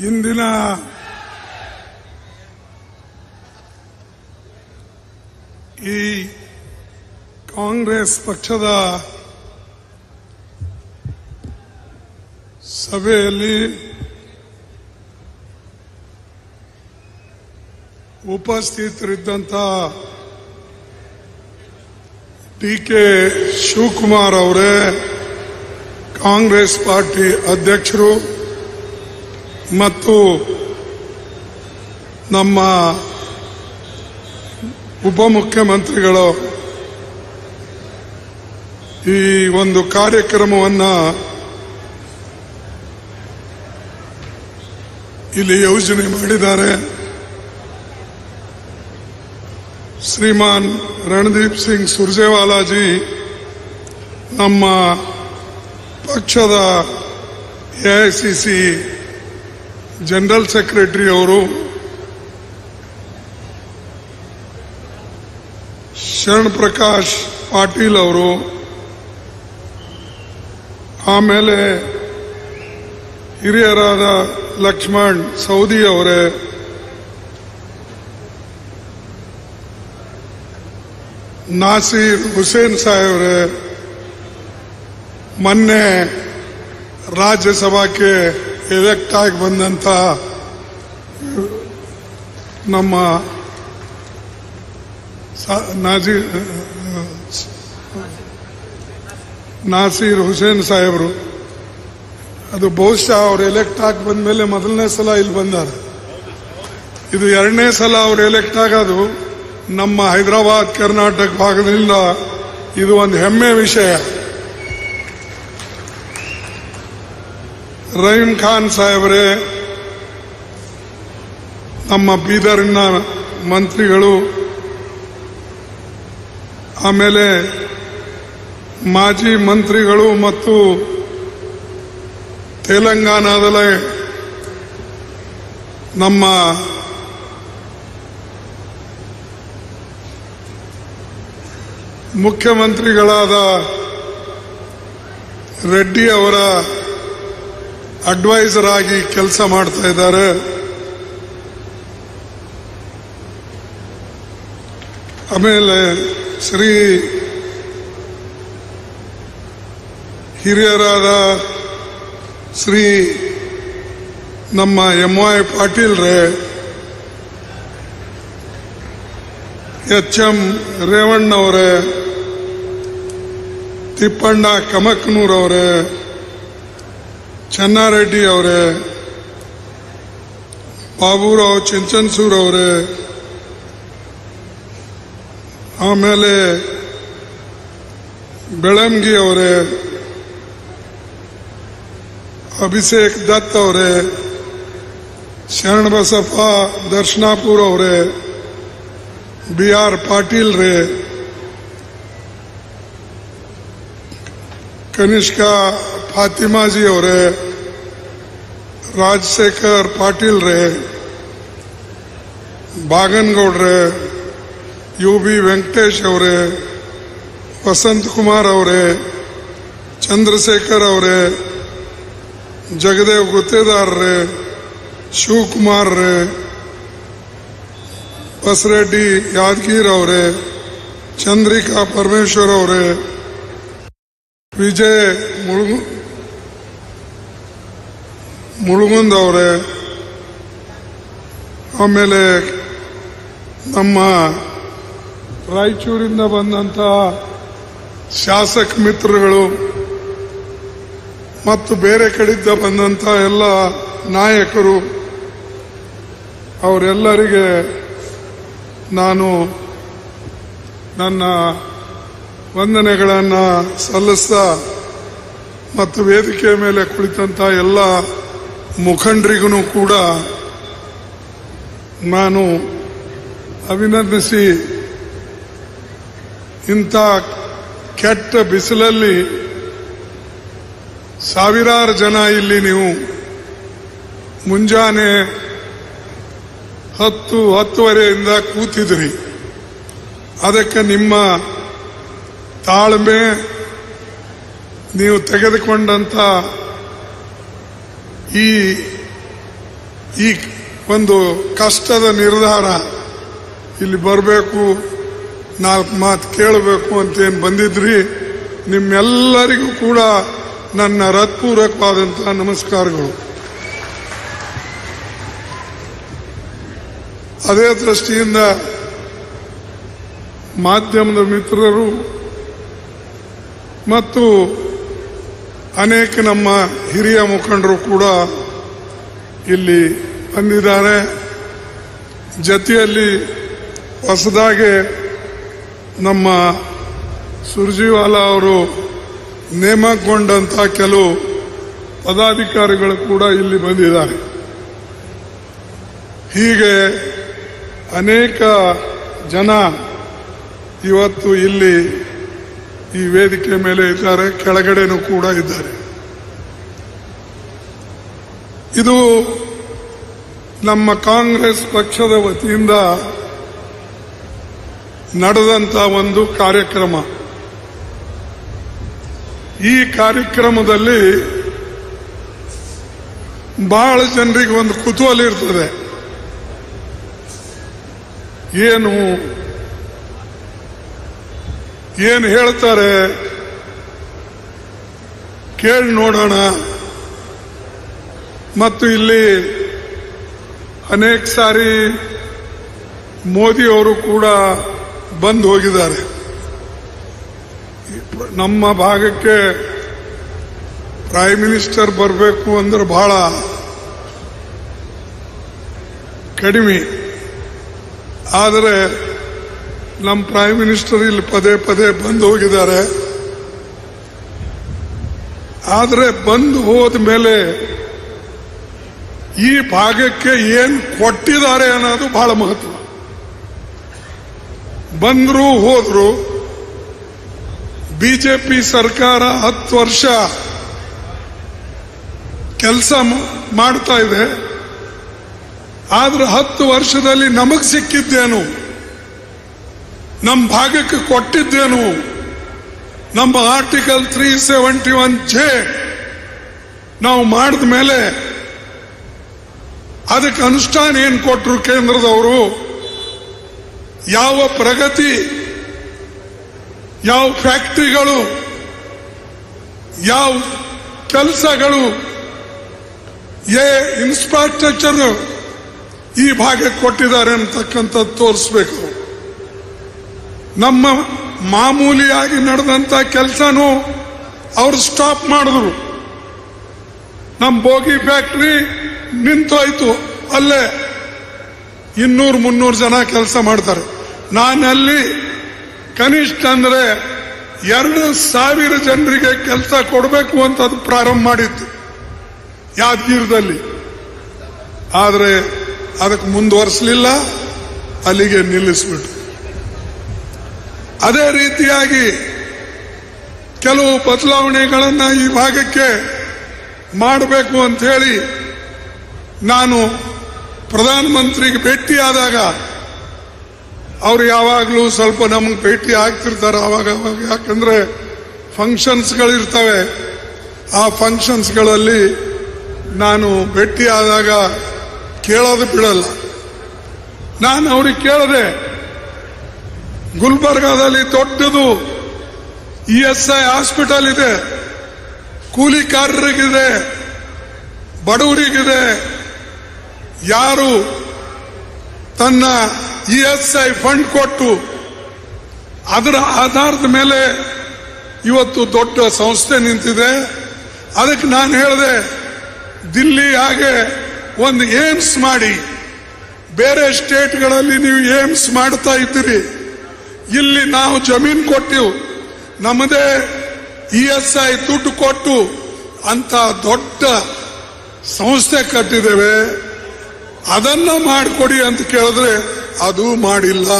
ಇಂದಿನ ಈ ಕಾಂಗ್ರೆಸ್ ಪಕ್ಷದ ಸಭೆಯಲ್ಲಿ ಉಪಸ್ಥಿತರಿದ್ದಂಥ ಡಿ.ಕೆ. ಶಿವಕುಮಾರ್ ಅವರೇ, ಕಾಂಗ್ರೆಸ್ ಪಾರ್ಟಿ ಅಧ್ಯಕ್ಷರು ಮತ್ತು ನಮ್ಮ ಉಪಮುಖ್ಯಮಂತ್ರಿಗಳು ಈ ಒಂದು ಕಾರ್ಯಕ್ರಮವನ್ನು ಇಲ್ಲಿ ಯೋಜನೆ ಮಾಡಿದ್ದಾರೆ. ಶ್ರೀಮಾನ್ ರಣದೀಪ್ ಸಿಂಗ್ ಸುರ್ಜೇವಾಲಾಜಿ ನಮ್ಮ ಪಕ್ಷದ ಎಐಸಿಸಿ ಜನರಲ್ ಸೆಕ್ರೆಟರಿ ಅವರು, ಶರಣ್ ಪ್ರಕಾಶ್ ಪಾಟೀಲ್ ಅವರು, ಆಮೇಲೆ ಹಿರಿಯರಾದ ಲಕ್ಷ್ಮಣ್ ಸೌದಿ ಅವರೇ, ನಾಸೀರ್ ಹುಸೇನ್ ಸಾಹೇಬ್ರೆ, ಮೊನ್ನೆ ರಾಜ್ಯಸಭಾಕ್ಕೆ ಎಲೆಕ್ಟ್ ಆಗಿ ಬಂದಂತ ನಮ್ಮ ನಾಸೀರ್ ಹುಸೇನ್ ಸಾಹೇಬರು, ಅದು ಬಹುಶಃ ಅವರು ಎಲೆಕ್ಟ್ ಆಗಿ ಬಂದ ಮೇಲೆ ಮೊದಲನೇ ಸಲ ಇಲ್ಲಿ ಬಂದಾರೆ. ಇದು ಎರಡನೇ ಸಲ ಅವರು ಎಲೆಕ್ಟ್ ಆಗೋದು. ನಮ್ಮ ಹೈದರಾಬಾದ್ ಕರ್ನಾಟಕ ಭಾಗದಿಂದ ಇದು ಒಂದು ಹೆಮ್ಮೆ ವಿಷಯ. ರಹೀಂ ಖಾನ್ ಸಾಹೇಬ್ರೆ, ನಮ್ಮ ಬೀದರ್ನ ಮಂತ್ರಿಗಳು, ಆಮೇಲೆ ಮಾಜಿ ಮಂತ್ರಿಗಳು ಮತ್ತು ತೆಲಂಗಾಣದಲ್ಲಿ ನಮ್ಮ ಮುಖ್ಯಮಂತ್ರಿಗಳಾದ ರೆಡ್ಡಿ ಅವರ ಅಡ್ವೈಸರ್ ಆಗಿ ಕೆಲಸ ಮಾಡ್ತಾ ಇದ್ದಾರೆ. ಆಮೇಲೆ ಹಿರಿಯರಾದ ಶ್ರೀ ನಮ್ಮ ಎಂ.ವೈ. ಪಾಟೀಲ್ ರೇ, ಎಚ್.ಎಂ. ರೇವಣ್ಣವರೇ, ತಿಪ್ಪಣ್ಣ ಕಮಕ್ನೂರ್ ಅವರೇ, ಚೆನ್ನಾರೆಡ್ಡಿ ಅವರೇ, ಬಾಬುರಾವ್ ಚಿಂಚನ್ಸೂರ್ ಅವರೇ, ಆಮೇಲೆ ಬೆಳಂಗಿ ಅವರೇ, ಅಭಿಷೇಕ್ ದತ್ ಅವರೇ, ಶರಣಬಸಪ್ಪ ದರ್ಶನಾಪುರ್ ಅವರೇ, ಬಿ.ಆರ್. ಪಾಟೀಲ್ ರೇ, ಕನಿಷ್ಕಾ ಫಾತಿಮಾಜಿ ಅವರೇ, ರಾಜಶೇಖರ್ ಪಾಟೀಲ್ ರೇ, ಬಾಗನಗೌಡ್ರೆ, ಯು.ಬಿ. ವೆಂಕಟೇಶ್ ಅವರೇ, ವಸಂತ್ ಕುಮಾರ್ ಅವರೇ, ಚಂದ್ರಶೇಖರ್ ಅವರೇ, ಜಗದೇವ್ ಗುತ್ತೇದಾರ್ ರೇ, ಶಿವಕುಮಾರ್ ರೇ, ಬಸರೆಡ್ಡಿ ಯಾದಗಿರ್ ಅವರೇ, ಚಂದ್ರಿಕಾ ಪರಮೇಶ್ವರ್ ಅವರೇ, ವಿಜಯ್ ಮುಳುಗುಂದ್ ಅವರೇ, ಆಮೇಲೆ ನಮ್ಮ ರಾಯಚೂರಿಂದ ಬಂದಂತ ಶಾಸಕ ಮಿತ್ರಗಳು ಮತ್ತು ಬೇರೆ ಕಡೆಯಿಂದ ಬಂದಂತ ಎಲ್ಲ ನಾಯಕರು, ಅವರೆಲ್ಲರಿಗೆ ನಾನು ನನ್ನ ವಂದನೆಗಳನ್ನು ಸಲ್ಲಿಸ್ತಾ ಮತ್ತು ವೇದಿಕೆ ಮೇಲೆ ಕುಳಿತಂತ ಎಲ್ಲ ಮುಖಂಡರಿಗೂ ಕೂಡ ನಾನು ಅಭಿನಂದಿಸಿ, ಇಂಥ ಕೆಟ್ಟ ಬಿಸಿಲಲ್ಲಿ ಸಾವಿರಾರು ಜನ ಇಲ್ಲಿ ನೀವು ಮುಂಜಾನೆ 10-10:30 ಕೂತಿದ್ರಿ. ಅದಕ್ಕೆ ನಿಮ್ಮ ತಾಳ್ಮೆ, ನೀವು ತೆಗೆದುಕೊಂಡಂತ ಈ ಈ ಒಂದು ಕಷ್ಟದ ನಿರ್ಧಾರ ಇಲ್ಲಿ ಬರಬೇಕು, 4 ಮಾತು ಕೇಳಬೇಕು ಅಂತೇನು ಬಂದಿದ್ರಿ, ನಿಮ್ಮೆಲ್ಲರಿಗೂ ಕೂಡ ನನ್ನ ಹೃತ್ಪೂರ್ವಕವಾದಂತಹ ನಮಸ್ಕಾರಗಳು. ಅದೇ ದೃಷ್ಟಿಯಿಂದ ಮಾಧ್ಯಮದ ಮಿತ್ರರು ಮತ್ತು ಅನೇಕ ನಮ್ಮ ಹಿರಿಯ ಮುಖಂಡರು ಕೂಡ ಇಲ್ಲಿ ಬಂದಿದ್ದಾರೆ. ಜೊತೆಯಲ್ಲಿ ಹೊಸದಾಗಿ ನಮ್ಮ ಸುರ್ಜಿವಾಲಾ ಅವರು ನೇಮಕಗೊಂಡಂತ ಕೆಲವು ಪದಾಧಿಕಾರಿಗಳು ಕೂಡ ಇಲ್ಲಿ ಬಂದಿದ್ದಾರೆ. ಹೀಗೆ ಅನೇಕ ಜನ ಇವತ್ತು ಇಲ್ಲಿ ಈ ವೇದಿಕೆ ಮೇಲೆ ಇದ್ದಾರೆ, ಕೆಳಗಡೆನೂ ಕೂಡ ಇದ್ದಾರೆ. ಇದು ನಮ್ಮ ಕಾಂಗ್ರೆಸ್ ಪಕ್ಷದ ವತಿಯಿಂದ ನಡೆದಂತ ಒಂದು ಕಾರ್ಯಕ್ರಮ. ಈ ಕಾರ್ಯಕ್ರಮದಲ್ಲಿ ಬಹಳ ಜನರಿಗೆ ಒಂದು ಕುತೂಹಲ ಇರ್ತದೆ, ಏನು ಹೇಳ್ತಾರೆ ಕೇಳಿ ನೋಡೋಣ. ಮತ್ತು ಇಲ್ಲಿ ಅನೇಕ ಸಾರಿ ಮೋದಿ ಅವರು ಕೂಡ ಬಂದು ಹೋಗಿದ್ದಾರೆ. ನಮ್ಮ ಭಾಗಕ್ಕೆ ಪ್ರೈಮ್ ಮಿನಿಸ್ಟರ್ ಬರಬೇಕು ಅಂದ್ರೆ ಬಹಳ ಕಡಿಮೆ. ಆದರೆ ನಮ್ಮ ಪ್ರೈಮ್ ಮಿನಿಸ್ಟರ್ ಇಲ್ಲಿ ಪದೇ ಪದೇ ಬಂದು ಹೋಗಿದ್ದಾರೆ. ಆದರೆ ಬಂದು ಹೋದ ಮೇಲೆ ಈ ಭಾಗಕ್ಕೆ ಏನು ಕೊಟ್ಟಿದ್ದಾರೆ ಅನ್ನೋದು ಬಹಳ ಮಹತ್ವ. ಬಂದ್ರು ಹೋದ್ರು, ಬಿಜೆಪಿ ಸರ್ಕಾರ 10 ವರ್ಷ ಕೆಲಸ ಮಾಡ್ತಾ ಇದೆ. ಆದ್ರೆ 10 ವರ್ಷದಲ್ಲಿ ನಮಗ್ ಸಿಕ್ಕಿದ್ದೇನು, ನಮ್ಮ ಭಾಗಕ್ಕೆ ಕೊಟ್ಟಿದ್ದೇನು, ನಮ್ಮ ಆರ್ಟಿಕಲ್ 371J ನಾವು ಮಾಡಿದ ಮೇಲೆ ಅದಕ್ಕೆ ಅನುಷ್ಠಾನ ಏನು ಕೊಟ್ಟರು ಕೇಂದ್ರದವರು, ಯಾವ ಪ್ರಗತಿ, ಯಾವ ಫ್ಯಾಕ್ಟರಿಗಳು, ಯಾವ ಕೆಲಸಗಳು, ಇನ್ಫ್ರಾಸ್ಟ್ರಕ್ಚರ್ ಈ ಭಾಗಕ್ಕೆ ಕೊಟ್ಟಿದ್ದಾರೆ ಅಂತಕ್ಕಂಥದ್ದು ತೋರಿಸ್ಬೇಕು. ನಮ್ಮ ಮಾಮೂಲಿಯಾಗಿ ನಡೆದಂತ ಕೆಲಸನೂ ಅವರು ಸ್ಟಾಪ್ ಮಾಡಿದ್ರು. ನಮ್ಮ ಬೋಗಿ ಫ್ಯಾಕ್ಟರಿ ನಿಂತೋಯ್ತು, ಅಲ್ಲೇ 200-300 ಜನ ಕೆಲಸ ಮಾಡ್ತಾರೆ. ನಾನಲ್ಲಿ ಕನಿಷ್ಠ ಅಂದ್ರೆ 2,000 ಜನರಿಗೆ ಕೆಲಸ ಕೊಡಬೇಕು ಅಂತ ಅದು ಪ್ರಾರಂಭ ಮಾಡಿತ್ತು ಯಾದಗಿರಿದಲ್ಲಿ. ಆದರೆ ಅದಕ್ಕೆ ಮುಂದುವರಿಸಲಿಲ್ಲ, ಅಲ್ಲಿಗೆ ನಿಲ್ಲಿಸ್ಬಿಟ್ಟು. ಅದೇ ರೀತಿಯಾಗಿ ಕೆಲವು ಬದಲಾವಣೆಗಳನ್ನ ಈ ಭಾಗಕ್ಕೆ ಮಾಡಬೇಕು ಅಂತ ಹೇಳಿ ನಾನು ಪ್ರಧಾನಮಂತ್ರಿಗೆ ಭೇಟಿಯಾದಾಗ ಅವರು ಯಾವಾಗಲೂ ಸ್ವಲ್ಪ ನಮಗೆ ಭೇಟಿ ಆಗ್ತಿರ್ತಾರೆ ಅವಾಗ. ಯಾಕಂದ್ರೆ ಫಂಕ್ಷನ್ಸ್ಗಳಿರ್ತವೆ, ಆ ಫಂಕ್ಷನ್ಸ್ಗಳಲ್ಲಿ ನಾನು ಭೇಟಿಯಾದಾಗ ಕೇಳೋದು ಬಿಡಲ್ಲ. ನಾನು ಅವ್ರಿಗೆ ಕೇಳಿದೆ, ಗುಲ್ಬರ್ಗಾದಲ್ಲಿ ದೊಡ್ಡದು ESI ಹಾಸ್ಪಿಟಲ್ ಇದೆ, ಕೂಲಿಕಾರರಿಗಿದೆ, ಬಡವರಿಗಿದೆ. ಯಾರು ತನ್ನ ESI ಫಂಡ್ ಕೊಟ್ಟು ಅದರ ಆಧಾರದ ಮೇಲೆ ಇವತ್ತು ದೊಡ್ಡ ಸಂಸ್ಥೆ ನಿಂತಿದೆ. ಅದಕ್ಕೆ ನಾನು ಹೇಳಿದೆ, ದಿಲ್ಲಿ ಹಾಗೆ ಒಂದು ಏಮ್ಸ್ ಮಾಡಿ, ಬೇರೆ ಸ್ಟೇಟ್ಗಳಲ್ಲಿ ನೀವು ಏಮ್ಸ್ ಮಾಡ್ತಾ ಇದ್ದೀರಿ, ಇಲ್ಲಿ ನಾವು ಜಮೀನು ಕೊಟ್ಟಿವು, ನಮ್ಮದೇ ESI ದುಡ್ಡು ಕೊಟ್ಟು ಅಂತ ದೊಡ್ಡ ಸಂಸ್ಥೆ ಕಟ್ಟಿದ್ದೇವೆ, ಅದನ್ನ ಮಾಡಿಕೊಡಿ ಅಂತ ಕೇಳಿದ್ರೆ ಅದು ಮಾಡಿಲ್ಲ.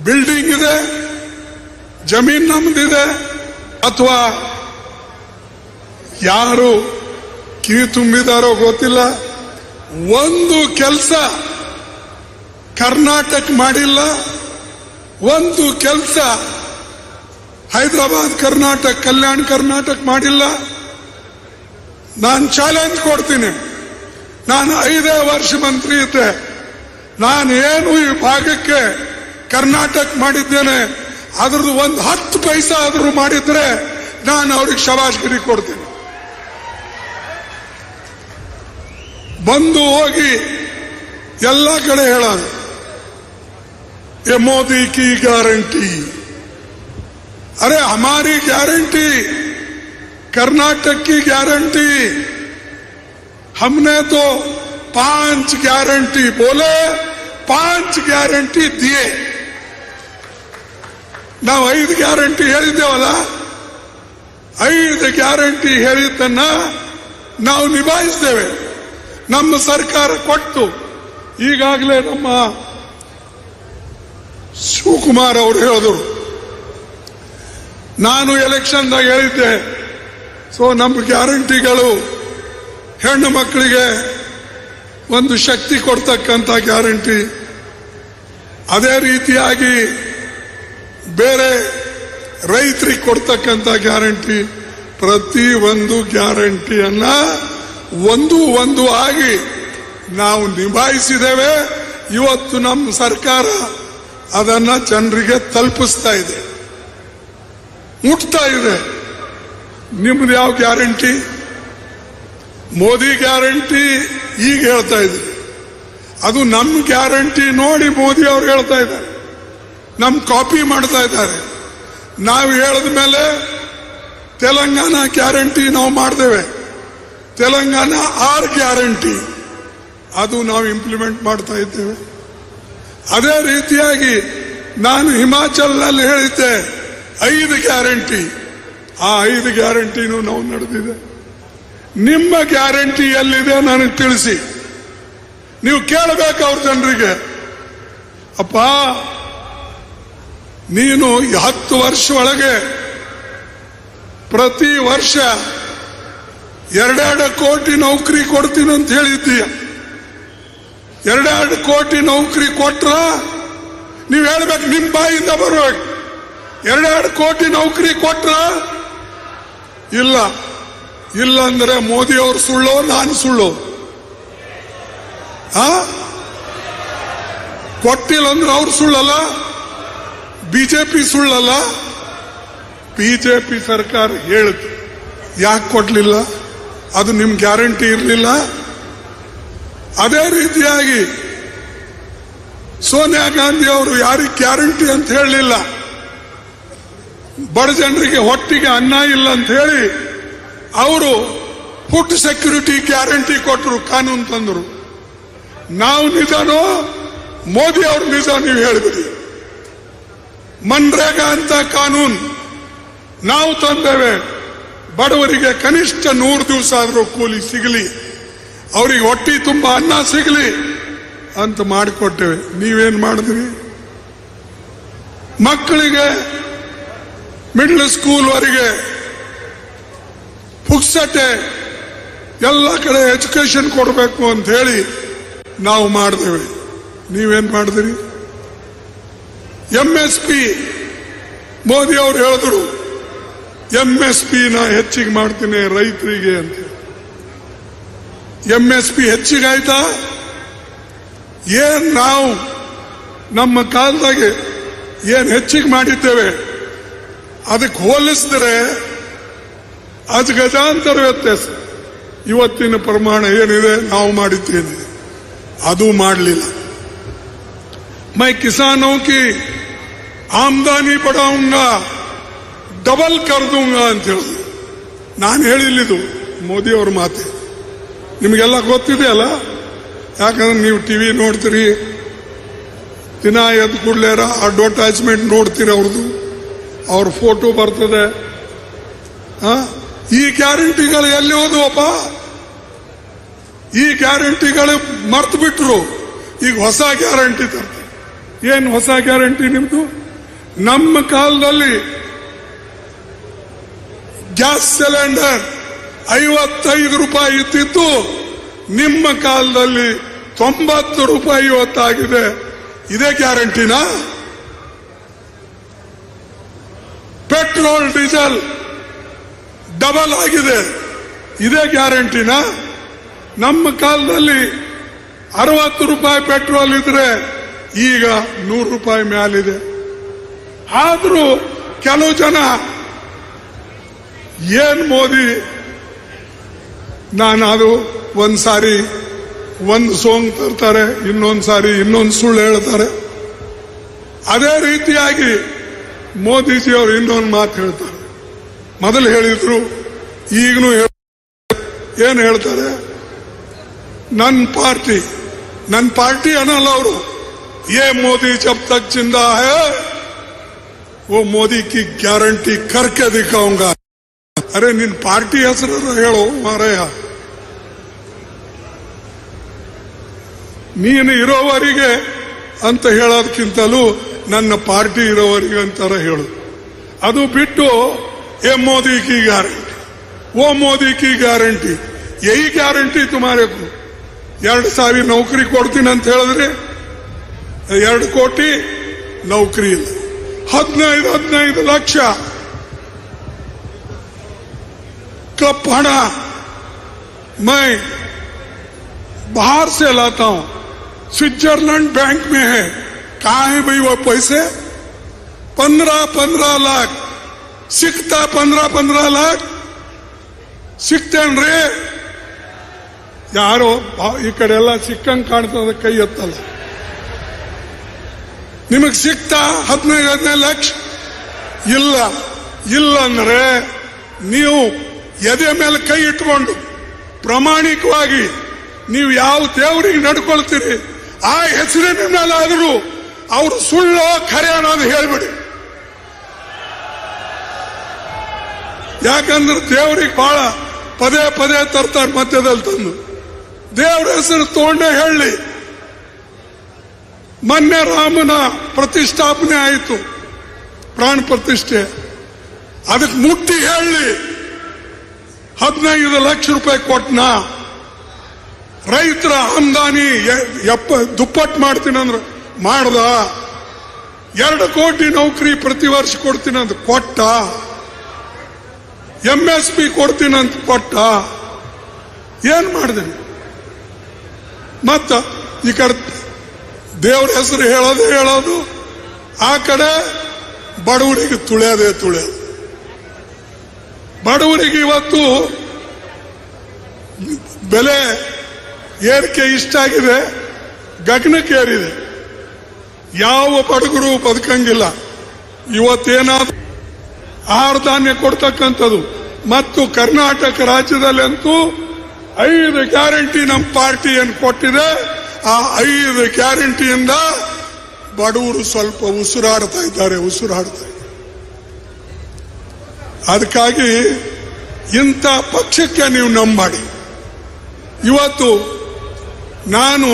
ಬಿಲ್ಡಿಂಗ್ ಇದೆ, ಜಮೀನ್ ನಮ್ದಿದೆ, ಅಥವಾ ಯಾರು ಕಿವಿ ತುಂಬಿದಾರೋ ಗೊತ್ತಿಲ್ಲ, ಒಂದು ಕೆಲಸ ಕರ್ನಾಟಕ ಮಾಡಿಲ್ಲ, ಒಂದು ಕೆಲಸ ಹೈದರಾಬಾದ್ ಕರ್ನಾಟಕ, ಕಲ್ಯಾಣ ಕರ್ನಾಟಕ ಮಾಡಿಲ್ಲ. ನಾನು ಚಾಲೆಂಜ್ ಕೊಡ್ತೀನಿ, ನಾನು 5 ವರ್ಷ ಮಂತ್ರಿ ಇದ್ದೆ. ನಾನು ಏನು ಈ ಭಾಗಕ್ಕೆ ಕರ್ನಾಟಕ ಮಾಡಿದ್ದೇನೆ, ಅದ್ರದ್ದು ಒಂದು 10 ಪೈಸಾ ಆದರೂ ಮಾಡಿದ್ರೆ ನಾನು ಅವ್ರಿಗೆ ಶಬಾಷ್ಗಿರಿ ಕೊಡ್ತೇನೆ. ಬಂದು ಹೋಗಿ ಎಲ್ಲ ಕಡೆ ಹೇಳೋದು ये मोदी की गारंटी, अरे हमारी गारंटी, कर्नाटक की गारंटी, हमने तो 5 गारंटी बोले, 5 गारंटी दिए. ನಾವು 5 ಗ್ಯಾರಂಟಿ ಹೇಳಿದ್ದೇವಲ್ಲ, 5 ಗ್ಯಾರಂಟಿ ಹೇಳಿದ್ದನ್ನ ನಾವು ನಿಭಾಯಿಸ್ತೇವೆ. ನಮ್ಮ ಸರ್ಕಾರ ಕೊಟ್ಟು ಈಗಾಗಲೇ ನಮ್ಮ ಶಿವಕುಮಾರ್ ಅವರು ಹೇಳಿದ್ರು, ನಾನು ಎಲೆಕ್ಷನ್ದಾಗ ಹೇಳಿದ್ದೆ, ಸೊ ನಮ್ಮ ಗ್ಯಾರಂಟಿಗಳು ಹೆಣ್ಣು ಮಕ್ಕಳಿಗೆ ಒಂದು ಶಕ್ತಿ ಕೊಡ್ತಕ್ಕಂಥ ಗ್ಯಾರಂಟಿ, ಅದೇ ರೀತಿಯಾಗಿ ಬೇರೆ ರೈತರಿಗೆ ಕೊಡ್ತಕ್ಕಂಥ ಗ್ಯಾರಂಟಿ, ಪ್ರತಿ ಒಂದು ಗ್ಯಾರಂಟಿಯನ್ನ ಒಂದು ಆಗಿ ನಾವು ನಿಭಾಯಿಸಿದ್ದೇವೆ. ಇವತ್ತು ನಮ್ಮ ಸರ್ಕಾರ ಅದನ್ನ ಜನರಿಗೆ ತಲುಪಿಸ್ತಾ ಇದೆ, ಮುಟ್ತಾ ಇದೆ. ನಿಮ್ದು ಯಾವ ಗ್ಯಾರಂಟಿ? ಮೋದಿ ಗ್ಯಾರಂಟಿ ಈಗ ಹೇಳ್ತಾ ಇದ್ರಿ, ಅದು ನಮ್ಮ ಗ್ಯಾರಂಟಿ ನೋಡಿ ಮೋದಿ ಅವರು ಹೇಳ್ತಾ ಇದ್ದಾರೆ, ನಮ್ ಕಾಪಿ ಮಾಡ್ತಾ ಇದ್ದಾರೆ. ನಾವು ಹೇಳಿದ ಮೇಲೆ ತೆಲಂಗಾಣ ಗ್ಯಾರಂಟಿ ನಾವು ಮಾಡ್ತೇವೆ, ತೆಲಂಗಾಣ 6 ಗ್ಯಾರಂಟಿ ಅದು ನಾವು ಇಂಪ್ಲಿಮೆಂಟ್ ಮಾಡ್ತಾ ಇದ್ದೇವೆ. ಅದೇ ರೀತಿಯಾಗಿ ನಾನು ಹಿಮಾಚಲ್ನಲ್ಲಿ ಹೇಳಿದ್ದೆ 5 ಗ್ಯಾರಂಟಿ, ಆ 5 ಗ್ಯಾರಂಟಿನೂ ನಾವು ನಡೆದಿದೆ. ನಿಮ್ಮ ಗ್ಯಾರಂಟಿ ಎಲ್ಲಿದೆ ನನಗೆ ತಿಳಿಸಿ. ನೀವು ಕೇಳಬೇಕು ಅವ್ರ ಜನರಿಗೆ, ಅಪ್ಪ ನೀನು 10 ವರ್ಷ ಒಳಗೆ ಪ್ರತಿ ವರ್ಷ 2 ಕೋಟಿ ನೌಕರಿ ಕೊಡ್ತೀನಿ ಅಂತ ಹೇಳಿದ್ದೀಯ. 2 ಕೋಟಿ ನೌಕರಿ ಕೊಟ್ರ ನೀವು ಹೇಳ್ಬೇಕು, ನಿಮ್ ಬಾಯಿಂದ ಬರ್ಬೇಕು. 2 ಕೋಟಿ ನೌಕರಿ ಕೊಟ್ರ? ಇಲ್ಲ. ಇಲ್ಲ ಅಂದ್ರೆ ಮೋದಿ ಅವರು ಸುಳ್ಳೋ ನಾನು ಸುಳ್ಳೋ? ಕೊಟ್ಟಿಲ್ಲ ಅಂದ್ರೆ ಅವ್ರು ಸುಳ್ಳಲ್ಲ, ಬಿಜೆಪಿ ಸುಳ್ಳಲ್ಲ. ಬಿಜೆಪಿ ಸರ್ಕಾರ ಹೇಳಿತು, ಯಾಕೆ ಕೊಡ್ಲಿಲ್ಲ? ಅದು ನಿಮ್ ಗ್ಯಾರಂಟಿ ಇರಲಿಲ್ಲ. ಅದೇ ರೀತಿಯಾಗಿ ಸೋನಿಯಾ ಗಾಂಧಿ ಅವರು ಯಾರಿಗೆ ಗ್ಯಾರಂಟಿ ಅಂತ ಹೇಳಲಿಲ್ಲ, ಬಡ ಜನರಿಗೆ ಹೊಟ್ಟಿಗೆ ಅನ್ನ ಇಲ್ಲ ಅಂತ ಹೇಳಿ ಅವರು ಫುಡ್ ಸೆಕ್ಯೂರಿಟಿ ಗ್ಯಾರಂಟಿ ಕೊಟ್ಟರು, ಕಾನೂನು ತಂದರು. ನಾವು ನಿಜನೋ ಮೋದಿ ಅವರು ನಿಜ ನೀವು ಹೇಳಿಬಿಡಿ. ಮನ್ರೇಗಾ ಅಂತ ಕಾನೂನು ನಾವು ತಂದೇವೆ, ಬಡವರಿಗೆ ಕನಿಷ್ಠ 100 ದಿವಸ ಆದರೂ ಕೂಲಿ ಸಿಗಲಿ, ಅವರಿಗೆ ಹೊಟ್ಟಿ ತುಂಬ ಅನ್ನ ಸಿಗಲಿ ಅಂತ ಮಾಡಿಕೊಟ್ಟೇವೆ. ನೀವೇನ್ ಮಾಡಿದ್ರಿ? ಮಕ್ಕಳಿಗೆ ಮಿಡ್ಲ್ ಸ್ಕೂಲ್ ವರೆಗೆ ಪುಕ್ಸಟೆ ಎಲ್ಲ ಕಡೆ ಎಜುಕೇಶನ್ ಕೊಡಬೇಕು ಅಂತ ಹೇಳಿ ನಾವು ಮಾಡಿದೇವೆ. ನೀವೇನ್ ಮಾಡಿದ್ರಿ? MSP ಮೋದಿ ಅವರು ಹೇಳಿದ್ರು, MSP ನ ಹೆಚ್ಚಿಗೆ ಮಾಡ್ತೀನಿ ರೈತರಿಗೆ ಅಂತ. MSP ಹೆಚ್ಚಿಗಾಯ್ತಾ? ಏನ್ ನಾವು ನಮ್ಮ ಕಾಲದಾಗೆ ಏನ್ ಹೆಚ್ಚಿಗೆ ಮಾಡಿದ್ದೇವೆ ಅದಕ್ಕೆ ಹೋಲಿಸಿದ್ರೆ ಅದು ಗಜಾಂತರ ವ್ಯತ್ಯಾಸ. ಇವತ್ತಿನ ಪ್ರಮಾಣ ಏನಿದೆ ನಾವು ಮಾಡಿದ್ದೇನೆ, ಅದು ಮಾಡಲಿಲ್ಲ. मैं किसानों की आमदनी बढ़ाऊंगा, ಡಬಲ್ ಕರ್ दूंगा ಅಂತ ಹೇಳಿದ್ರು. ನಾನು ಹೇಳಿಲ್ಲಿದು ಮೋದಿ ಅವ್ರ ಮಾತೆ. ನಿಮಗೆಲ್ಲ ಗೊತ್ತಿದೆ ಅಲ್ಲ, ಯಾಕಂದ್ರೆ ನೀವು ಟಿವಿ ನೋಡ್ತೀರಿ, ದಿನ ಎದ್ದು ಕೂಡಲೇರ ಅಡ್ವರ್ಟೈಸ್ಮೆಂಟ್ ನೋಡ್ತೀರಿ, ಅವ್ರದ್ದು ಅವ್ರ ಫೋಟೋ ಬರ್ತದೆ. ಈ ಗ್ಯಾರಂಟಿಗಳು ಎಲ್ಲಿ ಹೋದವಪ್ಪ? ಈ ಗ್ಯಾರಂಟಿಗಳು ಮರ್ತು ಬಿಟ್ರು. ಈಗ ಹೊಸ ಗ್ಯಾರಂಟಿ ತರ್ತಾರೆ. ಏನು ಹೊಸ ಗ್ಯಾರಂಟಿ ನಿಮ್ದು? ನಮ್ಮ ಕಾಲದಲ್ಲಿ ಗ್ಯಾಸ್ ಸಿಲಿಂಡರ್ 55 ರೂಪಾಯಿ ಇತ್ತಿತ್ತು, ನಿಮ್ಮ ಕಾಲದಲ್ಲಿ 90 ರೂಪಾಯಿ ಇವತ್ತಾಗಿದೆ. ಇದೇ ಗ್ಯಾರಂಟಿನಾ? ಪೆಟ್ರೋಲ್ ಡೀಸೆಲ್ ಡಬಲ್ ಆಗಿದೆ, ಇದೇ ಗ್ಯಾರಂಟಿನಾ? ನಮ್ಮ ಕಾಲದಲ್ಲಿ 60 ರೂಪಾಯಿ ಪೆಟ್ರೋಲ್ ಇದ್ರೆ ಈಗ 100 ರೂಪಾಯಿ ಮ್ಯಾಲಿದೆ. ಆದ್ರೂ ಕೆಲವು ಜನ ಏನ್ ಮೋದಿ, ನಾನು ಅದು ಒಂದ್ಸಾರಿ ಒಂದು ಸೋಂಗ್ ತರ್ತಾರೆ, ಇನ್ನೊಂದು ಸಾರಿ ಇನ್ನೊಂದು ಸುಳ್ಳು ಹೇಳ್ತಾರೆ. ಅದೇ ರೀತಿಯಾಗಿ ಮೋದಿಜಿಯವರು ಇನ್ನೊಂದು ಮಾತು ಹೇಳ್ತಾರೆ. ಮೊದಲು ಹೇಳಿದ್ರು, ಈಗನೂ ಏನು ಹೇಳ್ತಾರೆ, ನನ್ನ ಪಾರ್ಟಿ ಅನ್ನಲ್ಲ ಅವರು. ये मोदी जब तक जिंदा है वो मोदी की गारंटी करके दिखाऊंगा. अरे ನಿನ್ ಪಾರ್ಟಿ ಹೆಸರು ಹೇಳು ಮಾರಾಯ. ನೀನು ಇರೋವರಿಗೆ ಅಂತ ಹೇಳೋದಕ್ಕಿಂತಲೂ ನನ್ನ ಪಾರ್ಟಿ ಇರೋವರಿಗೆ ಅಂತಾರ ಹೇಳು. ಅದು ಬಿಟ್ಟು ए मोदी की गारंटी, वो मोदी की गारंटी, यही गारंटी तुम्हारे को. 2,000 ನೌಕರಿ ಕೊಡ್ತೀನಿ ಅಂತ ಹೇಳಿದ್ರೆ 2 ಕೋಟಿ ನೌಕರಿ ಇಲ್ಲ. 15 ಲಕ್ಷ कपड़ा मैं बाहर से लाता हूं, स्विट्जरलैंड बैंक में है. कहा है भाई वो पैसे? 15 लाख ಸಿಗ್ತಾ. 15 लाख ಸಿಗ್ತೇನ್ರಿ? ಯಾರೋ ಈ ಕಡೆ ಎಲ್ಲ ಸಿಕ್ಕಂಗ್ ಕಾಣ್ತದ, ಕೈ ಎತ್ತಲ್ಲ. ನಿಮಗ್ ಸಿಗ್ತಾ 15 ಲಕ್ಷ? ಇಲ್ಲ ಅಂದ್ರೆ ನೀವು ಎದೆ ಮೇಲೆ ಕೈ ಇಟ್ಕೊಂಡು ಪ್ರಾಮಾಣಿಕವಾಗಿ ನೀವು ಯಾವ ದೇವರಿಗೆ ನಡ್ಕೊಳ್ತೀರಿ ಆ ಹೆಸರಿನ ಮೇಲಾದರೂ ಅವರು ಸುಳ್ಳು ಖರೆ ಅನ್ನೋದು ಹೇಳ್ಬಿಡಿ. ಯಾಕಂದ್ರೆ ದೇವರಿಗೆ ಬಹಳ ಪದೇ ತರ್ತಾರೆ ಮಧ್ಯದಲ್ಲಿ ತಂದು. ದೇವರ ಹೆಸರು ತಗೊಂಡೇ ಹೇಳಿ. ಮೊನ್ನೆ ರಾಮನ ಪ್ರತಿಷ್ಠಾಪನೆ ಆಯಿತು, ಪ್ರಾಣ ಪ್ರತಿಷ್ಠೆ. ಅದಕ್ಕೆ ಮುಟ್ಟಿ ಹೇಳಿ 15 ಲಕ್ಷ ರೂಪಾಯಿ ಕೊಟ್ನ. ರೈತರ ಆಮದಾನಿ ದುಪ್ಪಟ್ಟು ಮಾಡ್ತೀನಂದ್ರೆ ಮಾಡ್ದ. 2 ಕೋಟಿ ನೌಕರಿ ಪ್ರತಿ ವರ್ಷ ಕೊಡ್ತೀನಂತ ಕೊಟ್ಟ. MSP ಕೊಡ್ತೀನಂತ ಕೊಟ್ಟ. ಏನ್ ಮಾಡಿದೆ? ಮತ್ತ ಈ ಕಡೆ ದೇವ್ರ ಹೆಸರು ಹೇಳೋದು, ಆ ಕಡೆ ಬಡವರಿಗೆ ತುಳಿಯೋದು. ಬಡವರಿಗೆ ಇವತ್ತು ಬೆಲೆ ಏರಿಕೆ ಇಷ್ಟಾಗಿದೆ, ಗಗನಕ್ಕೇರಿದೆ. ಯಾವ ಬಡಗರು ಬದುಕಂಗಿಲ್ಲ. ಇವತ್ತೇನಾದ್ರೂ ಆಹಾರ ಧಾನ್ಯ ಕೊಡ್ತಕ್ಕಂಥದ್ದು. ಮತ್ತು ಕರ್ನಾಟಕ ರಾಜ್ಯದಲ್ಲಂತೂ 5 ಗ್ಯಾರಂಟಿ ನಮ್ಮ ಪಾರ್ಟಿ ಏನು ಕೊಟ್ಟಿದೆ. ಆ 5 ಗ್ಯಾರಂಟಿಯಿಂದ ಬಡವರು ಸ್ವಲ್ಪ ಉಸಿರಾಡ್ತಾ ಇದ್ದಾರೆ. ಅದಕ್ಕಾಗಿ ಇಂಥ ಪಕ್ಷಕ್ಕೆ ನೀವು ನಂಬಾಡಿ. ಇವತ್ತು ನಾನು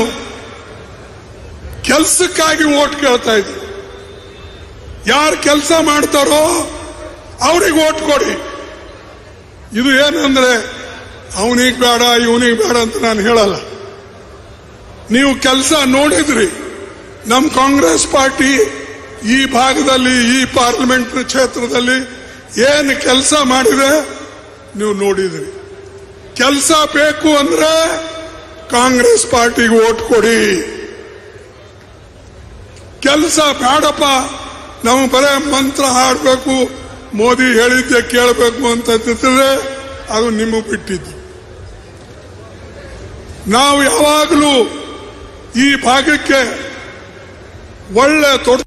ಕೆಲಸಕ್ಕಾಗಿ ಓಟ್ ಕೇಳ್ತಾ ಇದ್ದೀನಿ. ಯಾರು ಕೆಲಸ ಮಾಡ್ತಾರೋ ಅವ್ರಿಗೆ ಓಟ್ ಕೊಡಿ. ಇದು ಏನಂದ್ರೆ ಅವನಿಗೆ ಬೇಡ ಇವನಿಗೆ ಬೇಡ ಅಂತ ನಾನು ಹೇಳಲ್ಲ. ನೀವು ಕೆಲಸ ನೋಡಿದ್ರಿ. ನಮ್ಮ ಕಾಂಗ್ರೆಸ್ ಪಾರ್ಟಿ ಈ ಭಾಗದಲ್ಲಿ, ಈ ಪಾರ್ಲಿಮೆಂಟ್ ಕ್ಷೇತ್ರದಲ್ಲಿ ಏನು ಕೆಲಸ ಮಾಡಿದೆ ನೀವು ನೋಡಿದ್ರಿ. ಕೆಲಸ ಬೇಕು ಅಂದ್ರೆ ಕಾಂಗ್ರೆಸ್ ಪಾರ್ಟಿಗೆ ಓಟ್ ಕೊಡಿ. ಕೆಲಸ ಬೇಡಪ್ಪ, ನಾವು ಬರೇ ಮಂತ್ರ ಹಾಡಬೇಕು, ಮೋದಿ ಹೇಳಿದ್ದೆ ಕೇಳಬೇಕು ಅಂತಂದ್ರೆ ಅದು ನಿಮಗೆ ಬಿಟ್ಟಿದ್ದು. ನಾವು ಯಾವಾಗಲೂ ಈ ಭಾಗಕ್ಕೆ ಒಳ್ಳೆ ತೊಡ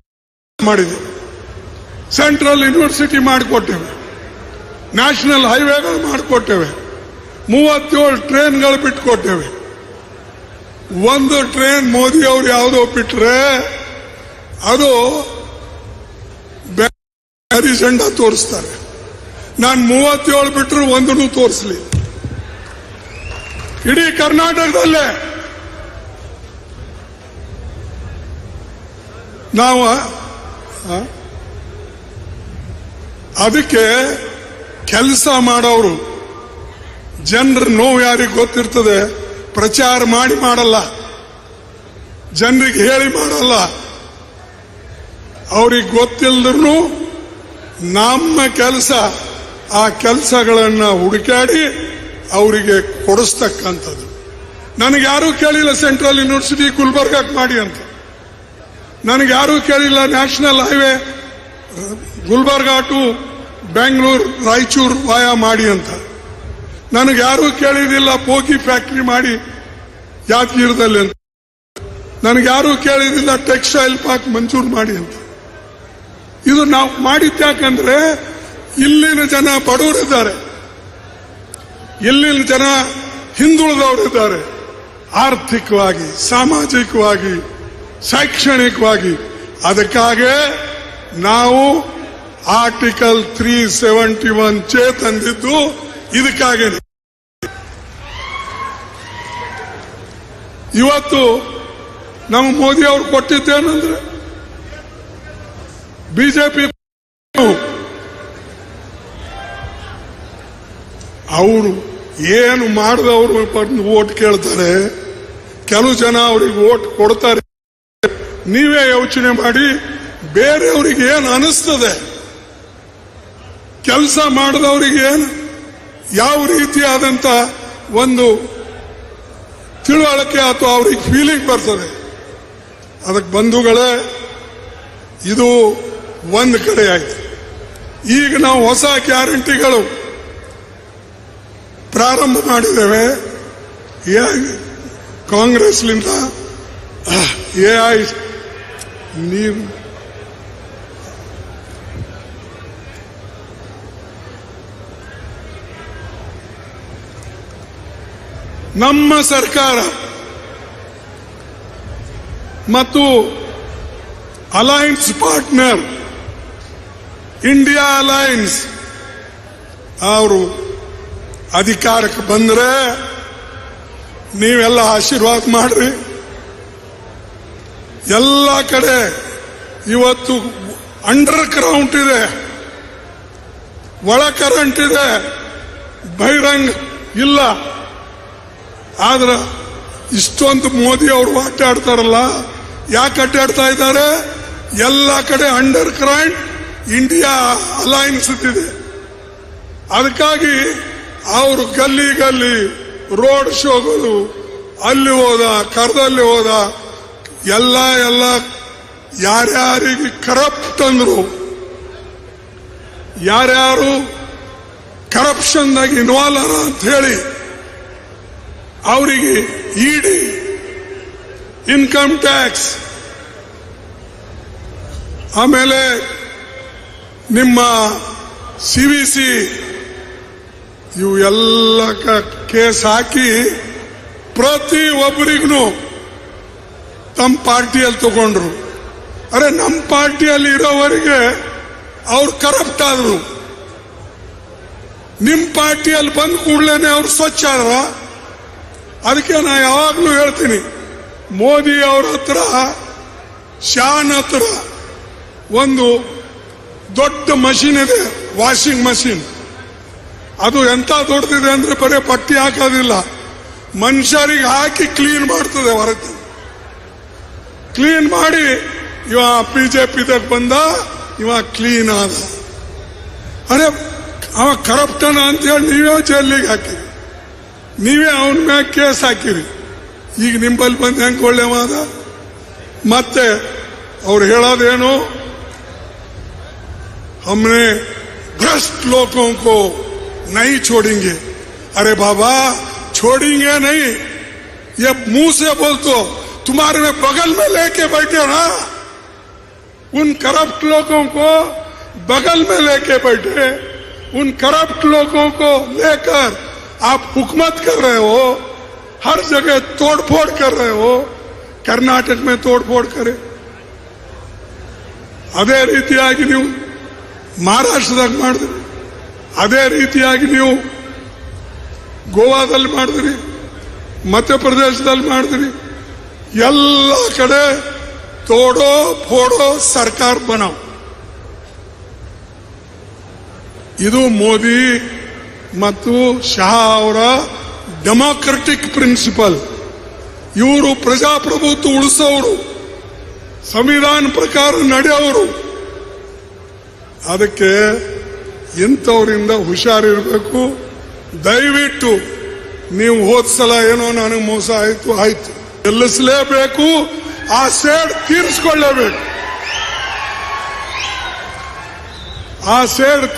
ಮಾಡಿದೆ. ಸೆಂಟ್ರಲ್ ಯೂನಿವರ್ಸಿಟಿ ಮಾಡಿಕೊಟ್ಟೇವೆ, ನ್ಯಾಷನಲ್ ಹೈವೇಗಳು ಮಾಡಿಕೊಟ್ಟೇವೆ, 37 ಟ್ರೈನ್ಗಳು ಬಿಟ್ಟುಕೊಟ್ಟೇವೆ. ಒಂದು ಟ್ರೈನ್ ಮೋದಿ ಅವರು ಯಾವುದೋ ಬಿಟ್ರೆ ಅದು ಜೆಂಡಾ ತೋರಿಸ್ತಾರೆ. ನಾನು 37 ಬಿಟ್ಟರು ಒಂದನ್ನು ತೋರಿಸಲಿ. ಇಡೀ ಕರ್ನಾಟಕದಲ್ಲೇ ನಾವು ಅದಕ್ಕೆ ಕೆಲಸ ಮಾಡೋರು ಜನರ ನೋವು ಯಾರಿಗೆ ಗೊತ್ತಿರ್ತದೆ. ಪ್ರಚಾರ ಮಾಡಲ್ಲ, ಜನರಿಗೆ ಹೇಳಿ ಮಾಡಲ್ಲ. ಅವ್ರಿಗೆ ಗೊತ್ತಿಲ್ಲದ್ರೂ ನಮ್ಮ ಕೆಲಸ ಆ ಕೆಲಸಗಳನ್ನ ಹುಡುಕಾಡಿ ಅವರಿಗೆ ಕೊಡಿಸ್ತಕ್ಕಂಥದ್ದು. ನನಗೆ ಯಾರೂ ಕೇಳಿಲ್ಲ ಸೆಂಟ್ರಲ್ ಯೂನಿವರ್ಸಿಟಿ ಗುಲ್ಬರ್ಗಾಕ್ ಮಾಡಿ ಅಂತ. ನನಗೆ ಯಾರೂ ಕೇಳಿಲ್ಲ national highway Gulbarga to Bengaluru Raichur via ಮಾಡಿ ಅಂತ. ನನಗೆ ಯಾರೂ ಕೇಳಿದಿಲ್ಲ ಬೋಗಿ ಫ್ಯಾಕ್ಟರಿ ಮಾಡಿ ಯಾದಗಿರದಲ್ಲಿ ಅಂತ. ನನಗೆ ಯಾರೂ ಕೇಳಿದಿಲ್ಲ ಟೆಕ್ಸ್ಟೈಲ್ ಪಾರ್ಕ್ ಮಂಜೂರು ಮಾಡಿ ಅಂತ. ಇದು ನಾವು ಮಾಡಿದ್ಯಾಕಂದ್ರೆ ಇಲ್ಲಿನ ಜನ ಬಡವರಿದ್ದಾರೆ, ಇಲ್ಲಿನ ಜನ ಹಿಂದುಳಿದವರಿದ್ದಾರೆ, ಆರ್ಥಿಕವಾಗಿ, ಸಾಮಾಜಿಕವಾಗಿ, ಶೈಕ್ಷಣಿಕವಾಗಿ. ಅದಕ್ಕಾಗಿ ನಾವು ಆರ್ಟಿಕಲ್ 371 ತಂದಿದ್ದು ಇದಕ್ಕಾಗಿ. ಇವತ್ತು ನಮ್ಮ ಮೋದಿ ಅವರು ಕೊಟ್ಟಿದ್ದೇನೆಂದ್ರೆ ಬಿಜೆಪಿ ಅವರು ಏನು ಮಾಡಿದವರು ಬಂದು ಓಟ್ ಕೇಳ್ತಾರೆ, ಕೆಲವು ಜನ ಅವ್ರಿಗೆ ಓಟ್ ಕೊಡ್ತಾರೆ. ನೀವೇ ಯೋಚನೆ ಮಾಡಿ ಬೇರೆಯವ್ರಿಗೆ ಏನು ಅನಿಸ್ತದೆ, ಕೆಲಸ ಮಾಡಿದವ್ರಿಗೆ ಏನು ಯಾವ ರೀತಿಯಾದಂತ ಒಂದು ತಿಳುವಳಿಕೆ ಅಥವಾ ಅವ್ರಿಗೆ ಫೀಲಿಂಗ್ ಬರ್ತದೆ. ಅದಕ್ಕೆ ಬಂಧುಗಳೇ, ಇದು ಒಂದು ಕಡೆ ಆಯ್ತು. ಈಗ ನಾವು ಹೊಸ ಗ್ಯಾರಂಟಿಗಳು ಪ್ರಾರಂಭ ಮಾಡಿದ್ದೇವೆ. ಕಾಂಗ್ರೆಸ್ಲಿಂದ ನೀವು ನಮ್ಮ ಸರ್ಕಾರ ಮತ್ತು ಅಲೈನ್ಸ್ ಪಾರ್ಟ್ನರ್ ಇಂಡಿಯಾ ಅಲೈನ್ಸ್ ಅವರು ಅಧಿಕಾರಕ್ಕೆ ಬಂದ್ರೆ ನೀವೆಲ್ಲ ಆಶೀರ್ವಾದ ಮಾಡ್ರಿ. ಎಲ್ಲ ಕಡೆ ಇವತ್ತು ಅಂಡರ್ ಗ್ರೌಂಡ್ ಇದೆ, ಒಳ ಕರೆಂಟ್ ಇದೆ, ಬಹಿರಂಗ ಇಲ್ಲ. ಆದ್ರೆ ಇಷ್ಟೊಂದು ಮೋದಿ ಅವರು ಅಡ್ಡಾಡ್ತಾರಲ್ಲ, ಯಾಕೆ ಅಡ್ಡಾಡ್ತಾ ಇದ್ದಾರೆ? ಎಲ್ಲ ಕಡೆ ಅಂಡರ್ ಕರೆಂಟ್ ಇಂಡಿಯಾ ಅಲೈನ್ಸ್ ಇದೆ. ಅದಕ್ಕಾಗಿ ಅವರು ಗಲ್ಲಿ ಗಲ್ಲಿ ರೋಡ್ ಶೋಗಳು, ಅಲ್ಲಿ ಹೋದ ಕರ್ದಲ್ಲಿ ಹೋದ, ಎಲ್ಲ ಯಾರ್ಯಾರಿಗೆ ಕರಪ್ಟ್ ಅಂದ್ರು, ಯಾರ್ಯಾರು ಕರಪ್ಷನ್ದಾಗ ಇನ್ವಾಲ್ವ್ ಅಂತ ಹೇಳಿ ಅವರಿಗೆ ಇಡಿ, ಇನ್ಕಮ್ ಟ್ಯಾಕ್ಸ್, ಆಮೇಲೆ ನಿಮ್ಮ CVC ಇವು ಎಲ್ಲ ಕೇಸ್ ಹಾಕಿ ಪ್ರತಿ ಒಬ್ಬರಿಗೂ ತಮ್ಮ ಪಾರ್ಟಿಯಲ್ಲಿ ತಗೊಂಡ್ರು. ಅರೆ, ನಮ್ಮ ಪಾರ್ಟಿಯಲ್ಲಿ ಇರೋವರೆಗೆ ಅವ್ರು ಕರಪ್ಟ್ ಆದ್ರು, ನಿಮ್ಮ ಪಾರ್ಟಿಯಲ್ಲಿ ಬಂದ ಕೂಡಲೇ ಅವ್ರು ಸ್ವಚ್ಛ ಆದ್ರ. ಅದಕ್ಕೆ ನಾ ಯಾವಾಗಲೂ ಹೇಳ್ತೀನಿ, ಮೋದಿ ಅವ್ರ ಹತ್ರ, ಶಾನ್ ಹತ್ರ ಒಂದು ದೊಡ್ಡ ಮಷೀನ್ ಇದೆ, ವಾಷಿಂಗ್ ಮಷೀನ್. ಅದು ಎಂತ ದೊಡ್ಡದಿದೆ ಅಂದ್ರೆ ಬರೀ ಪಟ್ಟಿ ಹಾಕೋದಿಲ್ಲ, ಮನುಷ್ಯರಿಗೆ ಹಾಕಿ ಕ್ಲೀನ್ ಮಾಡ್ತದೆ. ಹೊರತು ಕ್ಲೀನ್ ಮಾಡಿ ಇವ ಬಿಜೆಪಿದಾಗ ಬಂದ, ಇವ ಕ್ಲೀನ್ ಆದ. ಅರೆ, ಅವ ಕರಪ್ಟನ ಅಂತ ಹೇಳಿ ನೀವೇ ಜೈಲಿಗೆ ಹಾಕಿರಿ, ನೀವೇ ಅವನ ಮ್ಯಾಗ ಕೇಸ್ ಹಾಕಿರಿ. ಈಗ ನಿಂಬಲ್ಲಿ ಬಂದು ಹೆಂಗೆ ಒಳ್ಳೆವಾದ? ಮತ್ತೆ ಅವ್ರು ಹೇಳೋದೇನು, हमने भ्रष्ट लोगों को नहीं छोड़ेंगे. अरे बाबा, छोड़ेंगे नहीं, ये मुंह से बोल तो तुम्हारे में बगल में लेके बैठे ना, उन करप्ट लोगों को बगल में लेके बैठे, उन करप्ट लोगों को लेकर आप हुकूमत कर रहे हो, हर जगह तोड़फोड़ कर रहे हो. कर्नाटक में तोड़फोड़ करे, ಅದೇ ರೀತಿಯಾಗಿ ನೀವು ಮಹಾರಾಷ್ಟ್ರದಾಗ ಮಾಡಿದ್ರಿ, ಅದೇ ರೀತಿಯಾಗಿ ನೀವು ಗೋವಾದಲ್ಲಿ ಮಾಡಿದ್ರಿ, ಮಧ್ಯಪ್ರದೇಶದಲ್ಲಿ ಮಾಡಿದ್ರಿ. ಎಲ್ಲ ಕಡೆ ತೋಡೋ ಫೋಡೋ ಸರ್ಕಾರ ಬನಾವ್. ಇದು ಮೋದಿ ಮತ್ತು ಶಾ ಅವರ ಡೆಮಾಕ್ರೆಟಿಕ್ ಪ್ರಿನ್ಸಿಪಲ್. ಇವರು ಪ್ರಜಾಪ್ರಭುತ್ವ ಉಳಿಸೋರು, ಸಂವಿಧಾನ ಪ್ರಕಾರ ನಡೆಯೋರು. ಅದಕ್ಕೆ ಇಂಥವರಿಂದ ಹುಷಾರಿರಬೇಕು. ದಯವಿಟ್ಟು ನೀವು ಹೋದ್ಸಲ ಏನೋ ನನಗೆ ಮೋಸ ಆಯ್ತು ಗೆಲ್ಲಿಸಲೇಬೇಕು, ಆ ಸೇಡ್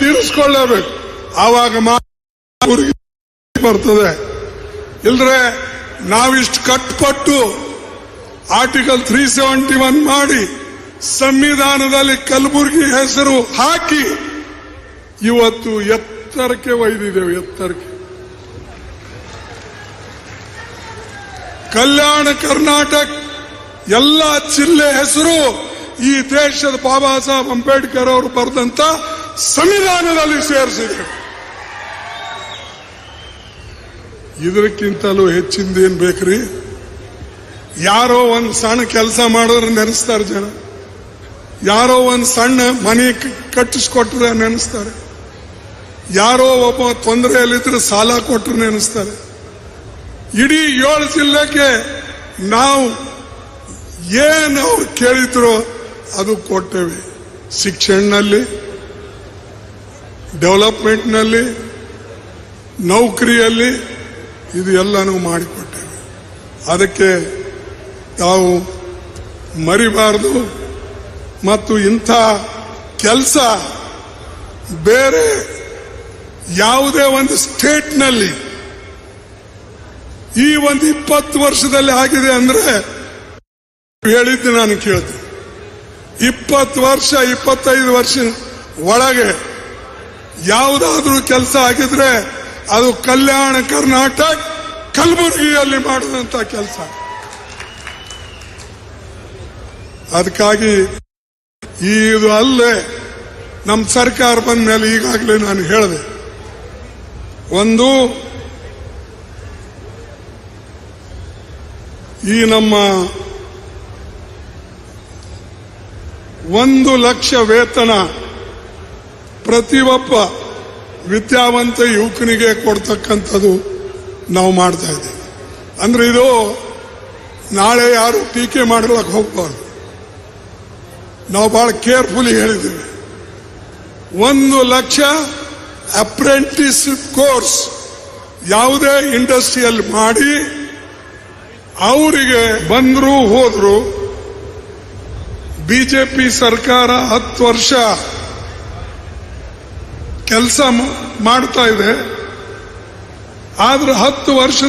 ತೀರಿಸ್ಕೊಳ್ಳೇಬೇಕು, ಆವಾಗ ಬರ್ತದೆ. ಇಲ್ದ್ರೆ ನಾವಿಷ್ಟು ಕಟ್ಪಟ್ಟು ಆರ್ಟಿಕಲ್ 371 ಮಾಡಿ ಸಂವಿಧಾನದಲ್ಲಿ ಕಲಬುರಗಿ ಹೆಸರು ಹಾಕಿ ಇವತ್ತು ಎತ್ತರಕ್ಕೆ ಒಯ್ದಿದ್ದೇವೆ. ಕಲ್ಯಾಣ ಕರ್ನಾಟಕ ಎಲ್ಲ ಜಿಲ್ಲೆ ಹೆಸರು ಈ ದೇಶದ ಬಾಬಾ ಸಾಹೇಬ್ ಅಂಬೇಡ್ಕರ್ ಅವರು ಬರೆದಂತ ಸಂವಿಧಾನದಲ್ಲಿ ಸೇರಿಸಿದ್ರು. ಇದಕ್ಕಿಂತಲೂ ಹೆಚ್ಚಿಂದೇನ್ ಬೇಕ್ರಿ? ಯಾರೋ ಒಂದ್ ಸಣ್ಣ ಕೆಲಸ ಮಾಡಿದ್ರೆ ನೆನೆಸ್ತಾರೆ ಜನ, ಯಾರೋ ಒಂದ್ ಸಣ್ಣ ಮನೆ ಕಟ್ಟಿಸ್ಕೊಟ್ರೆ ನೆನೆಸ್ತಾರೆ, ಯಾರೋ ಒಬ್ಬ ತೊಂದರೆಯಲ್ಲಿದ್ರೆ ಸಾಲ ಕೊಟ್ಟರೆ ನೆನೆಸ್ತಾರೆ. ಇಡೀ 7 ಜಿಲ್ಲೆಗೆ ನಾವು ಏನು ಅವ್ರು ಕೇಳಿದ್ರು ಅದು ಕೊಟ್ಟೇವೆ. ಶಿಕ್ಷಣದಲ್ಲಿ, ಡೆವಲಪ್ಮೆಂಟ್ನಲ್ಲಿ, ನೌಕರಿಯಲ್ಲಿ ಇದು ಎಲ್ಲನೂ ಮಾಡಿಕೊಟ್ಟೇವೆ. ಅದಕ್ಕೆ ತಾವು ಮರಿಬಾರದು. ಮತ್ತು ಇಂಥ ಕೆಲಸ ಬೇರೆ ಯಾವುದೇ ಒಂದು ಸ್ಟೇಟ್ನಲ್ಲಿ ಈ ಒಂದು 20 ವರ್ಷದಲ್ಲಿ ಆಗಿದೆ ಅಂದ್ರೆ ಹೇಳಿದ್ದು ನಾನು ಕೇಳ್ತೀನಿ. 20 ವರ್ಷ 25 ವರ್ಷ ಒಳಗೆ ಯಾವುದಾದ್ರೂ ಕೆಲಸ ಆಗಿದ್ರೆ ಅದು ಕಲ್ಯಾಣ ಕರ್ನಾಟಕ ಕಲಬುರಗಿಯಲ್ಲಿ ಮಾಡಿದಂತ ಕೆಲಸ. ಅದಕ್ಕಾಗಿ ಇದು ಅಲ್ಲೇ ನಮ್ಮ ಸರ್ಕಾರ ಬಂದ ಮೇಲೆ ಈಗಾಗಲೇ ನಾನು ಹೇಳಿದೆ, ಒಂದು ಈ ನಮ್ಮ 1 ಲಕ್ಷ ವೇತನ ಪ್ರತಿಯೊಬ್ಬ ವಿದ್ಯಾವಂತ ಯುವಕನಿಗೆ ಕೊಡ್ತಕ್ಕಂಥದ್ದು ನಾವು ಮಾಡ್ತಾ ಇದ್ದೇವೆ. ಅಂದ್ರೆ ಇದು ನಾಳೆ ಯಾರು ಟೀಕೆ ಮಾಡಲಿಕ್ಕೆ ಹೋಗ್ಬಾರ್ದು. ನಾವು ಬಹಳ ಕೇರ್ಫುಲಿ ಹೇಳಿದ್ದೇವೆ. 1 ಲಕ್ಷ ಅಪ್ರೆಂಟಿಸ್ ಕೋರ್ಸ್ ಯಾವುದೇ ಇಂಡಸ್ಟ್ರಿಯಲ್ಲಿ ಮಾಡಿ ಅವರಿಗೆ ಬಂದ್ರು ಹೋದ್ರು. ಬಿಜೆಪಿ ಸರ್ಕಾರ 10 ವರ್ಷ ಕೆಲಸ ಮಾಡ್ತಾ ಇದೆ, ಆದ್ರೆ 10 ವರ್ಷ